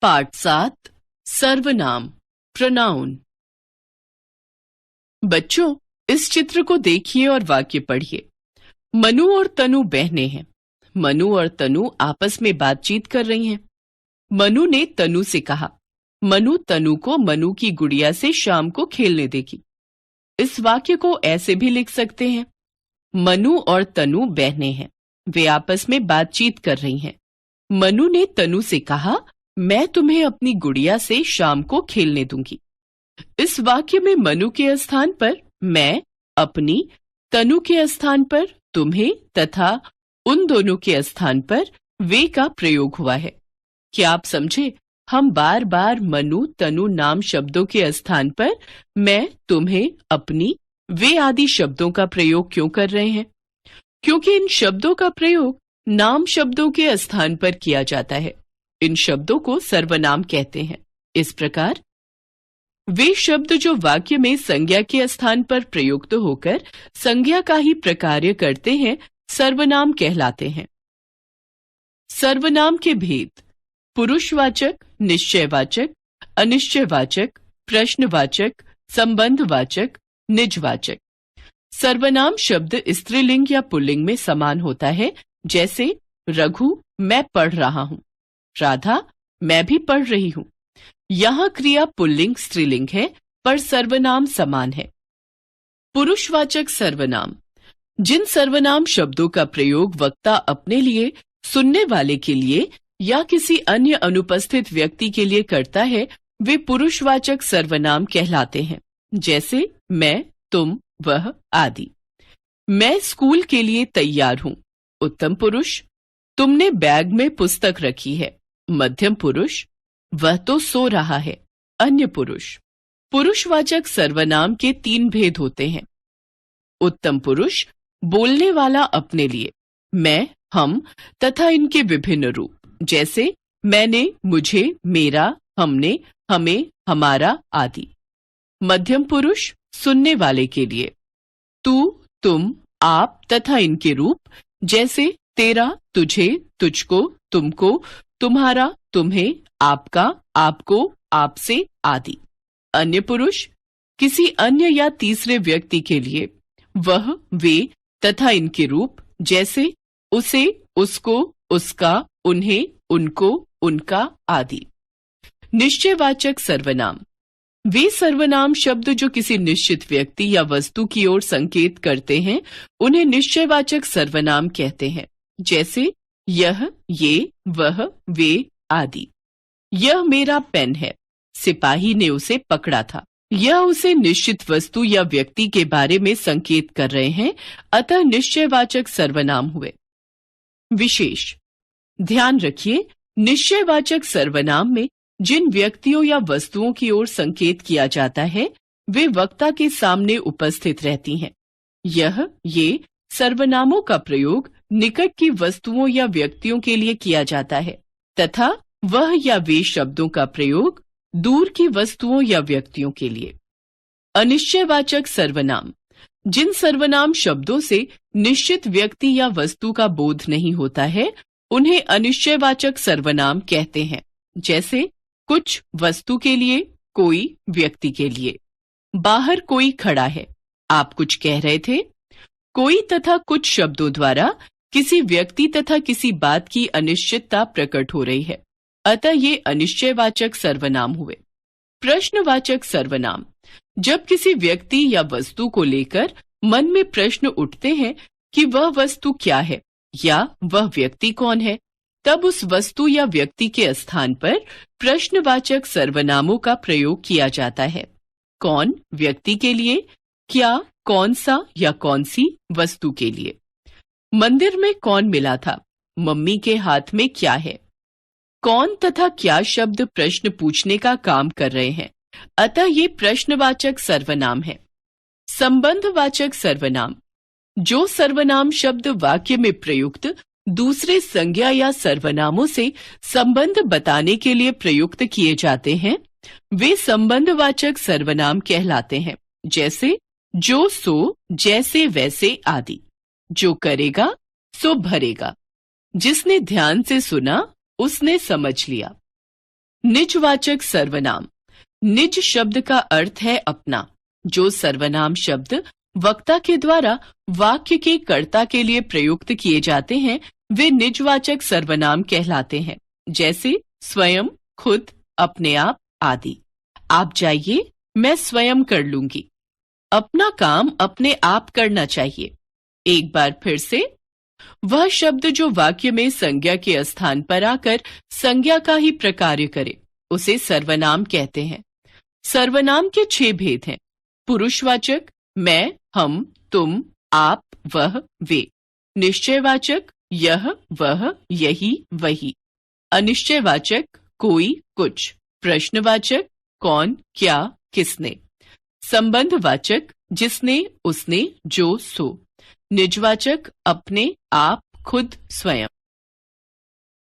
पाठ 7 सर्वनाम प्रोनाउन। बच्चों, इस चित्र को देखिए और वाक्य पढ़िए। मनु और तनु बहनें हैं। मनु और तनु आपस में बातचीत कर रही हैं। मनु ने तनु से कहा, मनु तनु को मनु की गुड़िया से शाम को खेलने देगी। इस वाक्य को ऐसे भी लिख सकते हैं, मनु और तनु बहनें हैं, वे आपस में बातचीत कर रही हैं। मनु ने तनु से कहा, मैं तुम्हें अपनी गुड़िया से शाम को खेलने दूंगी। इस वाक्य में मनु के स्थान पर मैं, अपनी, तनु के स्थान पर तुम्हें तथा उन दोनों के स्थान पर वे का प्रयोग हुआ है। क्या आप समझे? हम बार बार मनु तनु नाम शब्दों के स्थान पर मैं, तुम्हें, अपनी, वे आदि शब्दों का प्रयोग क्यों कर रहे हैं? क्योंकि इन शब्दों का प्रयोग नाम शब्दों के स्थान पर किया जाता है। इन शब्दों को सर्वनाम कहते हैं। इस प्रकार वे शब्द जो वाक्य में संज्ञा के स्थान पर प्रयुक्त होकर संज्ञा का ही प्रकार्य करते हैं, सर्वनाम कहलाते हैं। सर्वनाम के भेद: पुरुषवाचक, निश्चयवाचक, अनिश्चयवाचक, प्रश्नवाचक, संबंधवाचक, निजवाचक। सर्वनाम शब्द स्त्रीलिंग या पुल्लिंग में समान होता है, जैसे रघु मैं पढ़ रहा हूं, राधा मैं भी पढ़ रही हूं। यहां क्रिया पुल्लिंग स्त्रीलिंग है, पर सर्वनाम समान है। पुरुषवाचक सर्वनाम: जिन सर्वनाम शब्दों का प्रयोग वक्ता अपने लिए, सुनने वाले के लिए या किसी अन्य अनुपस्थित व्यक्ति के लिए करता है, वे पुरुषवाचक सर्वनाम कहलाते हैं, जैसे मैं, तुम, वह आदि। मैं स्कूल के लिए तैयार हूं, उत्तम पुरुष। तुमने बैग में पुस्तक रखी है, मध्यम पुरुष। वह तो सो रहा है, अन्य पुरुष। पुरुषवाचक सर्वनाम के 3 भेद होते हैं। उत्तम पुरुष बोलने वाला अपने लिए, मैं, हम तथा इनके विभिन्न रूप, जैसे मैंने, मुझे, मेरा, हमने, हमें, हमारा आदि। मध्यम पुरुष सुनने वाले के लिए, तू, तुम, आप तथा इनके रूप, जैसे तेरा, तुझे, तुझको, तुमको, तुम्हारा, तुम्हें, आपका, आपको, आपसे आदि। अन्य पुरुष किसी अन्य या तीसरे व्यक्ति के लिए, वह, वे तथा इनके रूप, जैसे उसे, उसको, उसका, उन्हें, उनको, उनका आदि। निश्चयवाचक सर्वनाम: वे सर्वनाम शब्द जो किसी निश्चित व्यक्ति या वस्तु की ओर संकेत करते हैं, उन्हें निश्चयवाचक सर्वनाम कहते हैं, जैसे यह, ये, वह, वे आदि। यह मेरा पेन है, सिपाही ने उसे पकड़ा था। यह उसे निश्चित वस्तु या व्यक्ति के बारे में संकेत कर रहे हैं, अतः निश्चयवाचक सर्वनाम हुए। विशेष: ध्यान रखिए, निश्चयवाचक सर्वनाम में जिन व्यक्तियों या वस्तुओं की ओर संकेत किया जाता है, वे वक्ता के सामने उपस्थित रहती हैं। यह, ये सर्वनामों का प्रयोग निकट की वस्तुओं या व्यक्तियों के लिए किया जाता है, तथा वह या वे शब्दों का प्रयोग दूर की वस्तुओं या व्यक्तियों के लिए। अनिश्चयवाचक सर्वनाम: जिन सर्वनाम शब्दों से निश्चित व्यक्ति या वस्तु का बोध नहीं होता है, उन्हें अनिश्चयवाचक सर्वनाम कहते हैं, जैसे कुछ वस्तु के लिए, कोई व्यक्ति के लिए। बाहर कोई खड़ा है, आप कुछ कह रहे थे। कोई तथा कुछ शब्दों द्वारा किसी व्यक्ति तथा किसी बात की अनिश्चितता प्रकट हो रही है, अतः ये अनिश्चयवाचक सर्वनाम हुए। प्रश्नवाचक सर्वनाम: जब किसी व्यक्ति या वस्तु को लेकर मन में प्रश्न उठते हैं कि वह वस्तु क्या है या वह व्यक्ति कौन है, तब उस वस्तु या व्यक्ति के स्थान पर प्रश्नवाचक सर्वनामों का प्रयोग किया जाता है। कौन व्यक्ति के लिए, क्या कौन सा या कौन सी वस्तु के लिए। मंदिर में कौन मिला था, मम्मी के हाथ में क्या है। कौन तथा क्या शब्द प्रश्न पूछने का काम कर रहे हैं, अतः ये प्रश्नवाचक सर्वनाम है। संबंधवाचक सर्वनाम: जो सर्वनाम शब्द वाक्य में प्रयुक्त दूसरे संज्ञा या सर्वनामों से संबंध बताने के लिए प्रयुक्त किए जाते हैं, वे संबंधवाचक सर्वनाम कहलाते हैं, जैसे जो, सो, जैसे, वैसे आदि। जो करेगा सो भरेगा, जिसने ध्यान से सुना उसने समझ लिया। निजवाचक सर्वनाम। निज शब्द का अर्थ है अपना। जो सर्वनाम शब्द वक्ता के द्वारा वाक्य के कर्ता के लिए प्रयुक्त किए जाते हैं वे निजवाचक सर्वनाम कहलाते हैं, जैसे स्वयं, खुद, अपने आप आदि। आप जाइए, मैं स्वयं कर लूंगी। अपना काम अपने आप करना चाहिए। एक बार फिर से, वह शब्द जो वाक्य में संज्ञा के स्थान पर आकर संज्ञा का ही प्रकार्य करे उसे सर्वनाम कहते हैं। सर्वनाम के 6 भेद हैं। पुरुषवाचक मैं, हम, तुम, आप, वह, वे। निश्चयवाचक यह, वह, यही, वही। अनिश्चयवाचक कोई, कुछ। प्रश्नवाचक कौन, क्या, किसने। संबंधवाचक जिसने, उसने, जो, सो। निजवाचक अपने, आप, खुद, स्वयं।